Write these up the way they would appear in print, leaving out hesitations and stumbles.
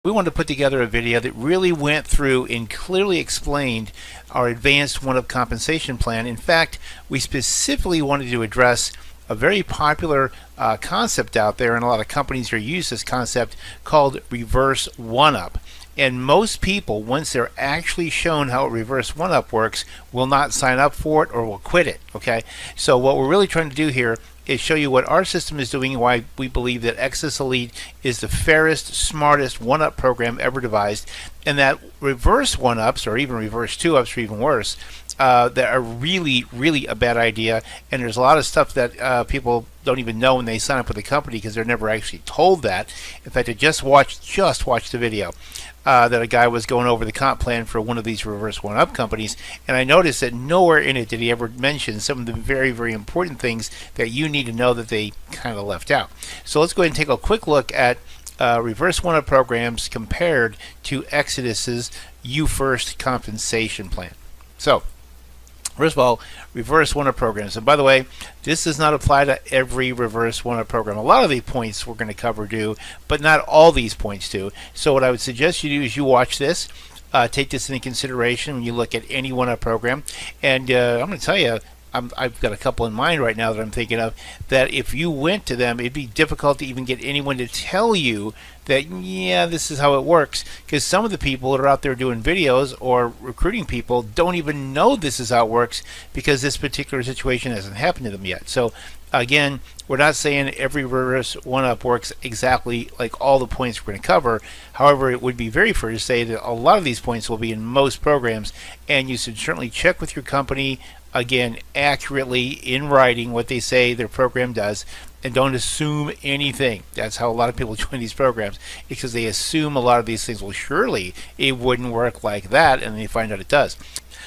We wanted to put together a video that really went through and clearly explained our advanced one-up compensation plan. In fact, we specifically wanted to address a very popular concept out there, and a lot of companies are use this concept called reverse one-up. And most people, once they're actually shown how a reverse one-up works, will not sign up for it or will quit it. Okay, so what we're really trying to do here is show you what our system is doing and why we believe that Exitus Elite is the fairest, smartest one-up program ever devised, and that reverse one-ups, or even reverse two-ups, or even worse, that are really a bad idea. And there's a lot of stuff that people don't even know when they sign up with the company because they're never actually told that. In fact, I just watched the video that a guy was going over the comp plan for one of these reverse one-up companies, and I noticed that nowhere in it did he ever mention some of the very important things that you need to know that they kind of left out. So let's go ahead and take a quick look at reverse one-up programs compared to Exitus's You First compensation plan. So first of all, reverse one-up programs. And by the way, this does not apply to every reverse one-up program. A lot of the points we're going to cover do, but not all these points do. So what I would suggest you do is you watch this, take this into consideration when you look at any one-up program. And I'm going to tell you, I've got a couple in mind right now that I'm thinking of, that if you went to them, it'd be difficult to even get anyone to tell you that, yeah, this is how it works, because some of the people that are out there doing videos or recruiting people don't even know this is how it works because this particular situation hasn't happened to them yet. So again, we're not saying every reverse one-up works exactly like all the points we're going to cover. However, it would be very fair to say that a lot of these points will be in most programs, and you should certainly check with your company, again, accurately in writing what they say their program does, and don't assume anything. That's how a lot of people join these programs, because they assume a lot of these things. Well, surely it wouldn't work like that, and they find out it does.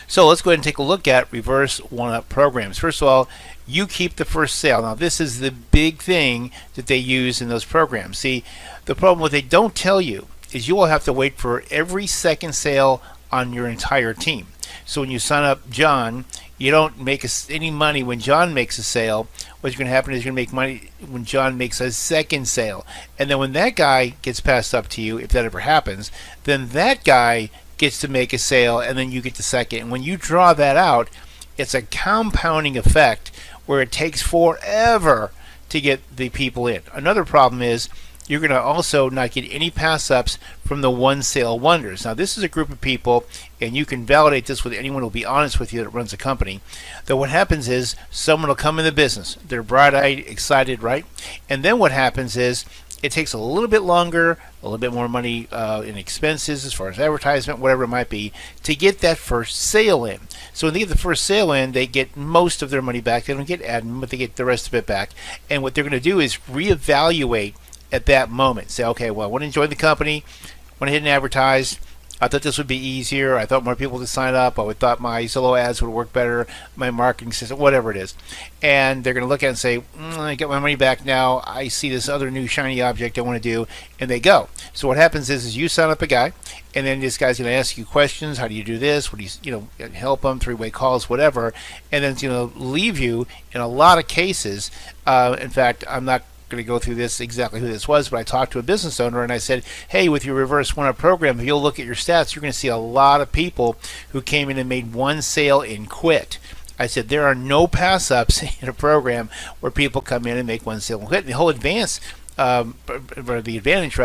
So let's go ahead and take a look at reverse one-up programs. First of all, you keep the first sale. Now this is the big thing that they use in those programs. See, the problem what they don't tell you is you will have to wait for every second sale on your entire team. So when you sign up John, you don't make any money when John makes a sale. What's going to happen is you're going to make money when John makes a second sale. And then when that guy gets passed up to you, if that ever happens, then that guy gets to make a sale, and then you get the second. And when you draw that out, it's a compounding effect where it takes forever to get the people in. Another problem is you're going to also not get any pass-ups from the one-sale wonders. Now, this is a group of people, and you can validate this with anyone who will be honest with you that runs a company, that what happens is someone will come in the business. They're bright-eyed, excited, right? And then what happens is it takes a little bit longer, a little bit more money in expenses as far as advertisement, whatever it might be, to get that first sale in. So when they get the first sale in, they get most of their money back. They don't get admin, but they get the rest of it back. And what they're going to do is reevaluate at that moment. Say, okay, well, I want to join the company, want to hit and advertise. I thought this would be easier. I thought more people would sign up. I thought my Zillow ads would work better, my marketing system, whatever it is. And they're going to look at it and say, I get my money back now. I see this other new shiny object I want to do, and they go. So what happens is you sign up a guy, and then this guy's going to ask you questions. How do you do this? What do you help them, three-way calls, whatever, and then leave you in a lot of cases. In fact, I'm not going to go through this exactly who this was, but I talked to a business owner and I said, hey, with your reverse one-up program, if you'll look at your stats, you're going to see a lot of people who came in and made one sale and quit. I said there are no pass-ups in a program where people come in and make one sale and quit. And the whole the advantage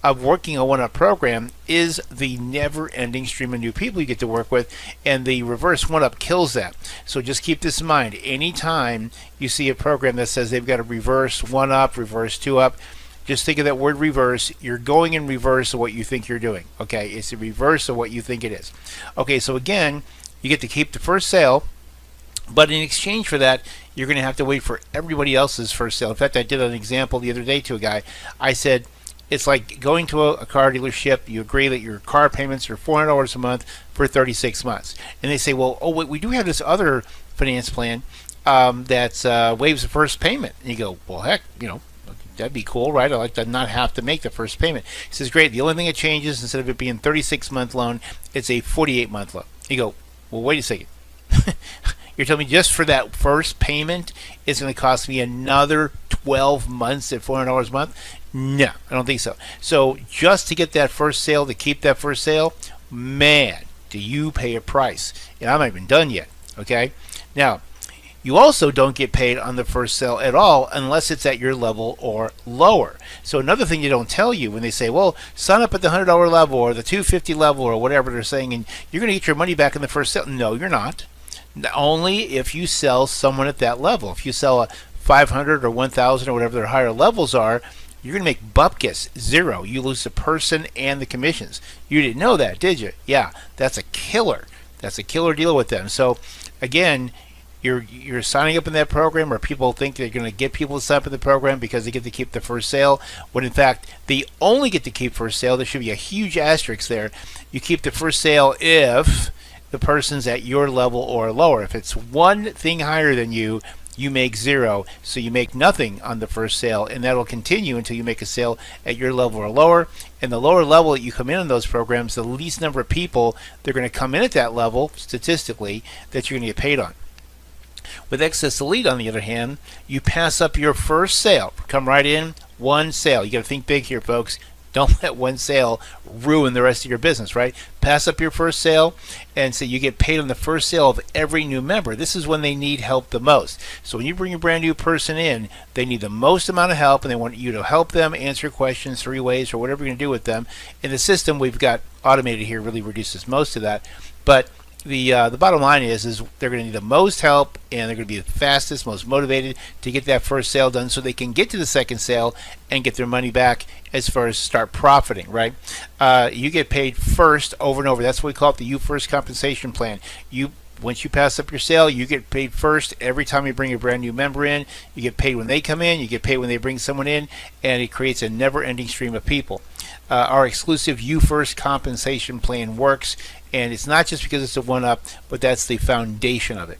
of working a one-up program is the never-ending stream of new people you get to work with, and the reverse one-up kills that. So just keep this in mind. Anytime you see a program that says they've got a reverse one-up, reverse two-up, just think of that word reverse. You're going in reverse of what you think you're doing. Okay, it's the reverse of what you think it is. Okay, so again, you get to keep the first sale, but in exchange for that, you're going to have to wait for everybody else's first sale. In fact, I did an example the other day to a guy. I said, it's like going to a car dealership. You agree that your car payments are $400 a month for 36 months. And they say, well, oh, wait, we do have this other finance plan that waives the first payment. And you go, well, heck, that'd be cool, right? I'd like to not have to make the first payment. He says, great. The only thing that changes, instead of it being a 36-month loan, it's a 48-month loan. You go, well, wait a second. You're telling me just for that first payment, it's going to cost me another 12 months at $400 a month? No, I don't think so. So just to get that first sale, to keep that first sale, man, do you pay a price. And I'm not even done yet, okay? Now, you also don't get paid on the first sale at all unless it's at your level or lower. So another thing they don't tell you when they say, well, sign up at the $100 level or the $250 level or whatever they're saying, and you're going to get your money back in the first sale. No, you're not. Only if you sell someone at that level. If you sell a 500 or 1,000 or whatever their higher levels are, you're going to make bupkis, zero. You lose the person and the commissions. You didn't know that, did you? Yeah, that's a killer. That's a killer deal with them. So again, you're signing up in that program, or people think they're going to get people to sign up in the program because they get to keep the first sale, when in fact they only get to keep first sale. There should be a huge asterisk there. You keep the first sale if the person's at your level or lower. If it's one thing higher than you, you make zero, so you make nothing on the first sale, and that'll continue until you make a sale at your level or lower. And the lower level that you come in on those programs, the least number of people they're going to come in at that level statistically that you're going to get paid on. With Exitus Elite, on the other hand, you pass up your first sale. Come right in, one sale. You got to think big here, folks. Don't let one sale ruin the rest of your business, right? Pass up your first sale, and so you get paid on the first sale of every new member. This is when they need help the most. So when you bring a brand new person in, they need the most amount of help, and they want you to help them answer questions 3 ways or whatever you're going to do with them. In the system we've got automated here really reduces most of that. But the bottom line is they're going to need the most help, and they're going to be the fastest, most motivated to get that first sale done so they can get to the second sale and get their money back as far as start profiting, right? You get paid first over and over. That's what we call it, the You First compensation plan. Once you pass up your sale, you get paid first every time you bring a brand new member in. You get paid when they come in, you get paid when they bring someone in, and it creates a never-ending stream of people. Our exclusive You First compensation plan works, and it's not just because it's a one-up, but that's the foundation of it.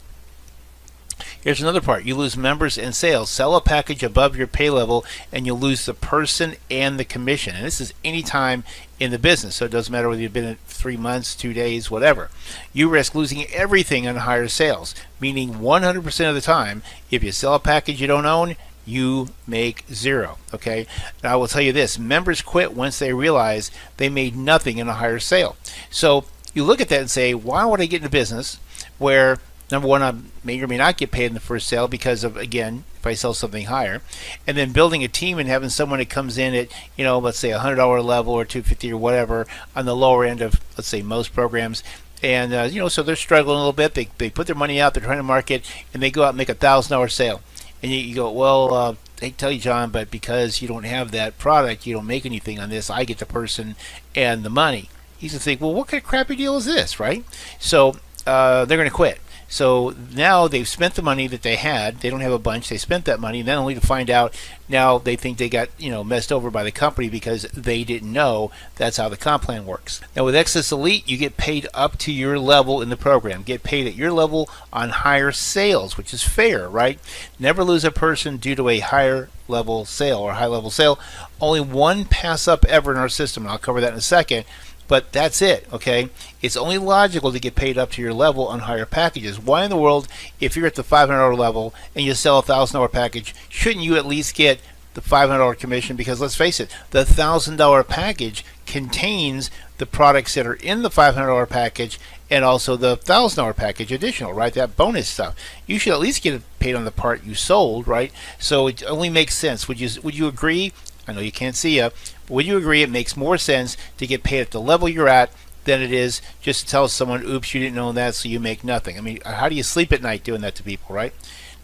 Here's another part. You lose members and sales. Sell a package above your pay level, and you'll lose the person and the commission. And this is any time in the business, so it doesn't matter whether you've been in 3 months, 2 days, whatever. You risk losing everything on higher sales, meaning 100% of the time, if you sell a package you don't own, you make zero. Okay. Now I will tell you this: members quit once they realize they made nothing in a higher sale. So you look at that and say, why would I get in a business where, number one, I may or may not get paid in the first sale because of, again, if I sell something higher, and then building a team and having someone that comes in at, let's say $100 level or $250 or whatever on the lower end of, let's say, most programs. And, so they're struggling a little bit. They put their money out, they're trying to market, and they go out and make a $1,000 sale. And you go, well, I tell you, John, but because you don't have that product, you don't make anything on this. I get the person and the money. He's going to think, well, what kind of crappy deal is this, right? So they're going to quit. So now they've spent the money that they had. They don't have a bunch. They spent that money, and then only to find out now they think they got messed over by the company because they didn't know that's how the comp plan works. Now with Exitus Elite, you get paid up to your level in the program. Get paid at your level on higher sales, which is fair, right? Never lose a person due to a higher level sale or high level sale. Only one pass up ever in our system, and I'll cover that in a second. But that's it, okay? It's only logical to get paid up to your level on higher packages. Why in the world, if you're at the $500 level and you sell a $1,000 package, shouldn't you at least get the $500 commission? Because let's face it, the $1,000 package contains the products that are in the $500 package and also the $1,000 package additional, right? That bonus stuff. You should at least get paid on the part you sold, right? So it only makes sense. Would you agree? I know you can't see you, but would you agree it makes more sense to get paid at the level you're at than it is just to tell someone, oops, you didn't know that, so you make nothing? I mean, how do you sleep at night doing that to people, right?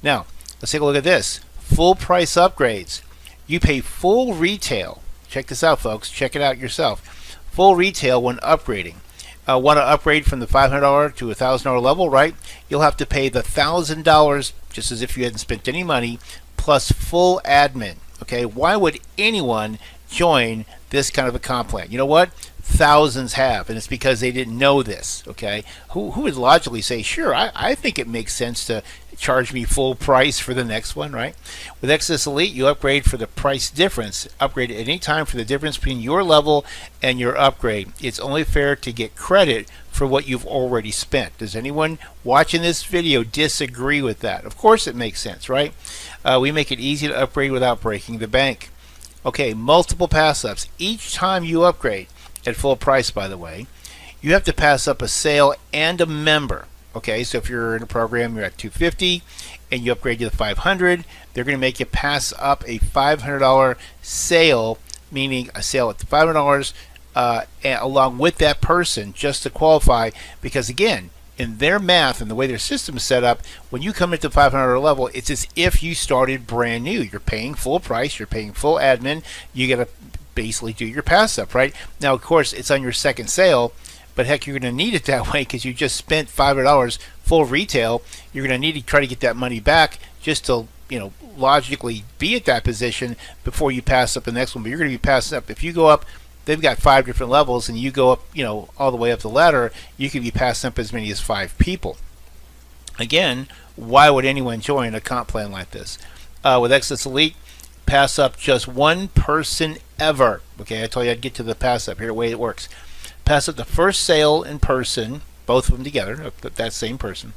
Now, let's take a look at this. Full price upgrades. You pay full retail. Check this out, folks. Check it out yourself. Full retail when upgrading. Want to upgrade from the $500 to $1,000 level, right? You'll have to pay the $1,000 just as if you hadn't spent any money, plus full admin. Okay, why would anyone join this kind of a comp plan? You know what? Thousands have, and it's because they didn't know this. Okay, who would logically say, sure, I think it makes sense to charge me full price for the next one, right? With Exitus Elite, you upgrade for the price difference. Upgrade at any time for the difference between your level and your upgrade. It's only fair to get credit for what you've already spent. Does anyone watching this video disagree with that? Of course it makes sense, right? We make it easy to upgrade without breaking the bank. Okay, multiple pass ups. Each time you upgrade, at full price by the way, you have to pass up a sale and a member. Okay, so if you're in a program, you're at 250 and you upgrade to the 500, they're going to make you pass up a $500 sale, meaning a sale at the $500 along with that person just to qualify, because again, in their math and the way their system is set up, when you come into the $500 level, it's as if you started brand new. You're paying full price, you're paying full admin, you got to basically do your pass up, right? Now, of course, it's on your second sale, but heck, you're going to need it that way because you just spent $500 full retail. You're going to need to try to get that money back just to, logically be at that position before you pass up the next one. But you're going to be passing up. If you go up, they've got 5 different levels, and you go up, all the way up the ladder, you can be passing up as many as 5 people. Again, why would anyone join a comp plan like this? With Exitus Elite, pass up just one person ever. Okay, I told you I'd get to the pass up. Here, the way it works. Pass up the first sale in person, both of them together, that same person,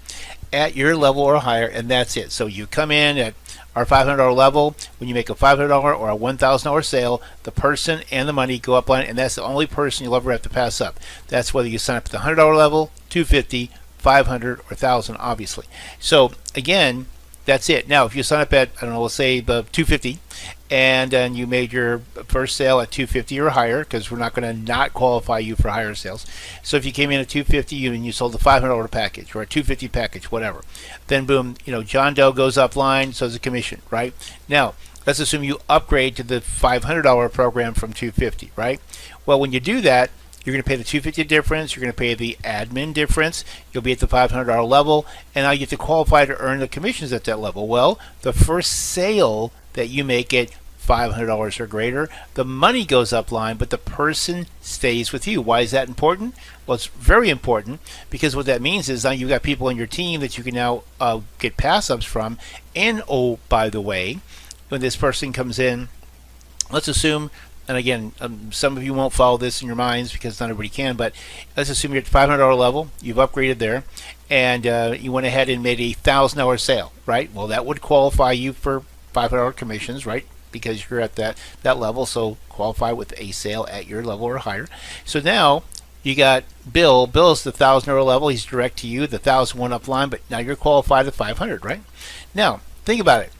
at your level or higher, and that's it. So you come in at our $500 level. When you make a $500 or a $1,000 sale, the person and the money go up line, and that's the only person you'll ever have to pass up. That's whether you sign up at the $100 level, $250, $500, or $1,000, obviously. So again, that's it. Now, if you sign up at, I don't know, let's say the $250, and then you made your first sale at $250 or higher, because we're not going to not qualify you for higher sales. So if you came in at $250 and you sold a $500 package or a $250 package, whatever, then boom, John Doe goes offline, so does a commission, right? Now, let's assume you upgrade to the $500 program from $250, right? Well, when you do that, you're going to pay the $250 difference. You're going to pay the admin difference. You'll be at the $500 level, and now you have to qualify to earn the commissions at that level. Well, the first sale that you make at $500 or greater, the money goes up line, but the person stays with you. Why is that important? Well, it's very important because what that means is now you've got people on your team that you can now get pass ups from. And oh, by the way, when this person comes in, let's assume, and again, some of you won't follow this in your minds because not everybody can, but let's assume you're at the $500 level, you've upgraded there, and you went ahead and made a $1,000 sale, right? Well, that would qualify you for $500 commissions, right? Because you're at that level, so qualify with a sale at your level or higher. So now you got Bill. Bill's the $1,000 level. He's direct to you. The 1,000 went up line, but now you're qualified at 500, right? Now think about it.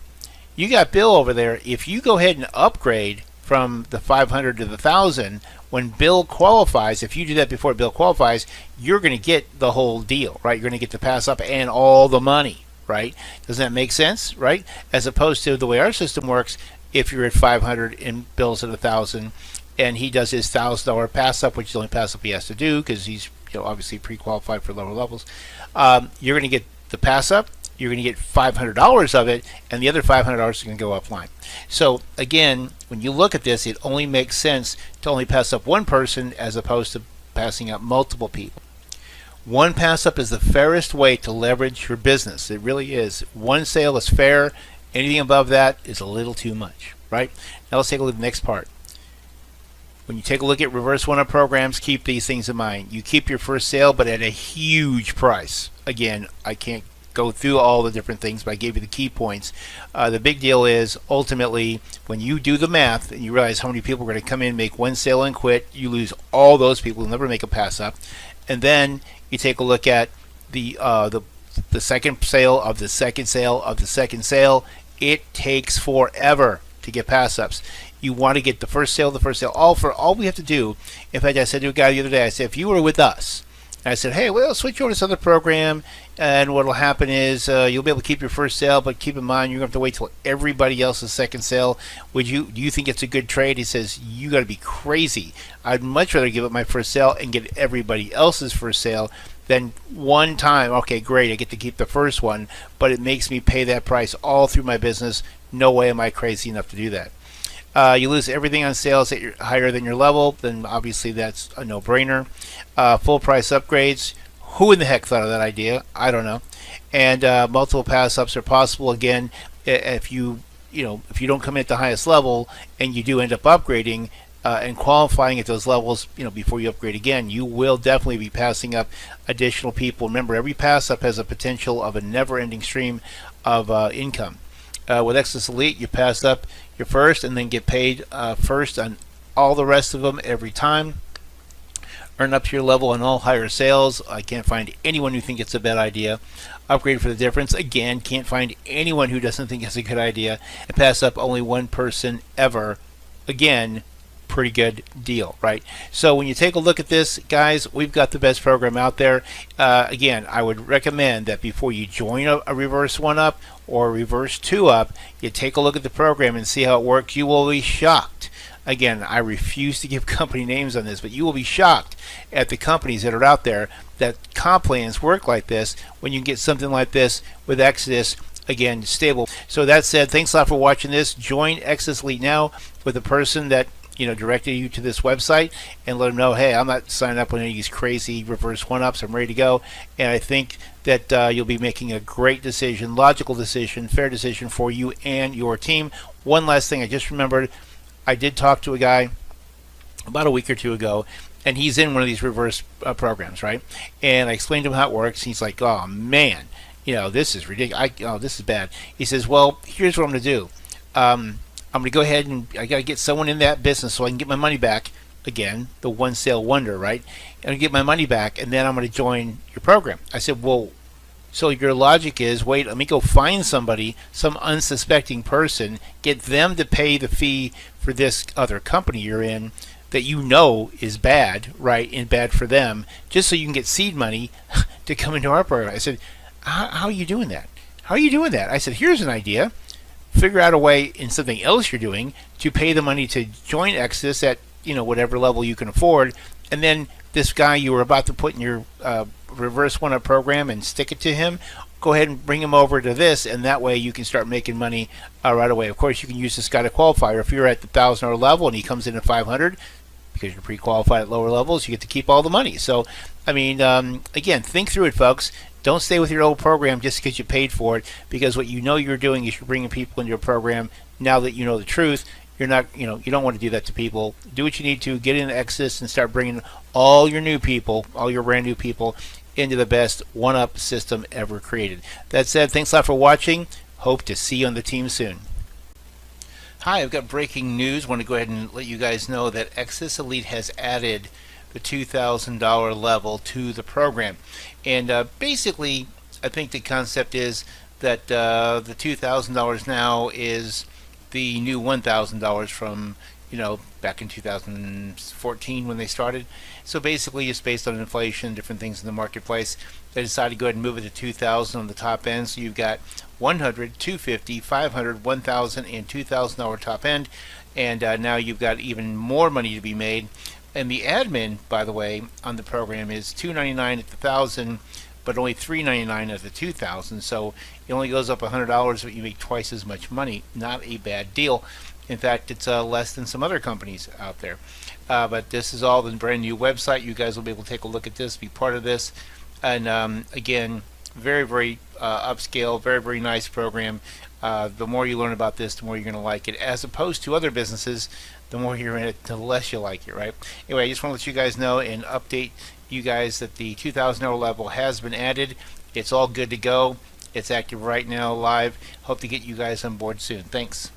You got Bill over there. If you go ahead and upgrade from the 500 to the 1,000, when Bill qualifies, if you do that before Bill qualifies, you're going to get the whole deal, right? You're going to get the pass up and all the money, right? Doesn't that make sense, right? As opposed to the way our system works, if you're at 500 and Bill's at 1,000, and he does his $1,000 pass up, which is the only pass up he has to do because he's obviously pre-qualified for lower levels, you're going to get the pass up. You're going to get $500 of it, and the other $500 is going to go offline. So again, when you look at this, it only makes sense to only pass up one person as opposed to passing up multiple people. One pass up is the fairest way to leverage your business. It really is. One sale is fair. Anything above that is a little too much, right? Now let's take a look at the next part. When you take a look at reverse one-up programs, keep these things in mind. You keep your first sale, but at a huge price. Again, I can't go through all the different things, but I gave you the key points. The big deal is ultimately when you do the math and you realize how many people are going to come in, make one sale and quit, you lose all those people. You'll never make a pass up. And then you take a look at the second sale of the second sale of the second sale. It takes forever to get pass ups. You want to get the first sale, all we have to do. In fact, I said to a guy the other day, I said, if you were with us, and I said, hey, well, switch over to this other program, and what will happen is you'll be able to keep your first sale, but keep in mind you're going to have to wait till everybody else's second sale. Do you think it's a good trade? He says, you got to be crazy. I'd much rather give up my first sale and get everybody else's first sale than one time. Okay, great, I get to keep the first one, but it makes me pay that price all through my business. No way am I crazy enough to do that. You lose everything on sales that you're higher than your level, then obviously that's a no-brainer. Full price upgrades. Who in the heck thought of that idea? I don't know. And multiple pass ups are possible. Again, if you don't come in at the highest level and you do end up upgrading and qualifying at those levels, before you upgrade again, you will definitely be passing up additional people. Remember, every pass up has a potential of a never-ending stream of income. With Exitus Elite, you pass up your first and then get paid first on all the rest of them every time. Earn up to your level on all higher sales. I can't find anyone who thinks it's a bad idea. Upgrade for the difference. Again, can't find anyone who doesn't think it's a good idea. And pass up only one person ever. Again, pretty good deal, right? So when you take a look at this, guys, we've got the best program out there. Again, I would recommend that before you join a reverse 1-up or a reverse 2-up, you take a look at the program and see how it works. You will be shocked. Again, I refuse to give company names on this, but you will be shocked at the companies that are out there that comp plans work like this when you get something like this with Exitus. Again, stable. So that said, thanks a lot for watching this. Join Exitus Elite now with the person that directed you to this website, and let them know, hey, I'm not signing up on any of these crazy reverse 1-ups. I'm ready to go. And I think that you'll be making a great decision, logical decision, fair decision for you and your team. One last thing I just remembered. I did talk to a guy about a week or two ago, and he's in one of these reverse programs, right? And I explained to him how it works. He's like, oh, man, this is ridiculous. This is bad. He says, well, here's what I'm going to do. I'm going to go ahead and I got to get someone in that business so I can get my money back. Again, the one sale wonder, right? And get my money back, and then I'm going to join your program. I said, well, so your logic is, wait, let me go find somebody, some unsuspecting person, get them to pay the fee for this other company you're in that is bad, right, and bad for them, just so you can get seed money to come into our program. I said, how are you doing that? How are you doing that? I said, here's an idea. Figure out a way in something else you're doing to pay the money to join Exitus at whatever level you can afford, and then this guy you were about to put in your reverse 1-up program and stick it to him, go ahead and bring him over to this, and that way you can start making money right away. Of course, you can use this guy to qualify. If you're at the $1,000 level and he comes in at 500, because you're pre-qualified at lower levels, you get to keep all the money. So, I mean, again, think through it, folks. Don't stay with your old program just because you paid for it, because what you're doing is you're bringing people into your program now that you know the truth. You're not, you don't want to do that to people. Do what you need to. Get into Exitus and start bringing all your new people, all your brand new people, into the best 1-up system ever created. That said, thanks a lot for watching. Hope to see you on the team soon. Hi, I've got breaking news. Want to go ahead and let you guys know that Exitus Elite has added the $2,000 level to the program. And basically, I think the concept is that the $2,000 now is the new $1,000 from back in 2014 when they started. So basically, just based on inflation, different things in the marketplace, they decided to go ahead and move it to 2,000 on the top end. So you've got 100, 250, 500, 1,000, and $2,000 top end. And now you've got even more money to be made. And the admin, by the way, on the program is $299 at the 1,000, but only $399 at the 2,000. So it only goes up $100, but you make twice as much money. Not a bad deal. In fact, it's less than some other companies out there. But this is all the brand new website. You guys will be able to take a look at this, be part of this. And again, very, very upscale, very, very nice program. The more you learn about this, the more you're going to like it. As opposed to other businesses, the more you're in it, the less you like it, right? Anyway, I just want to let you guys know and update you guys that the $2,000 level has been added. It's all good to go. It's active right now, live. Hope to get you guys on board soon. Thanks.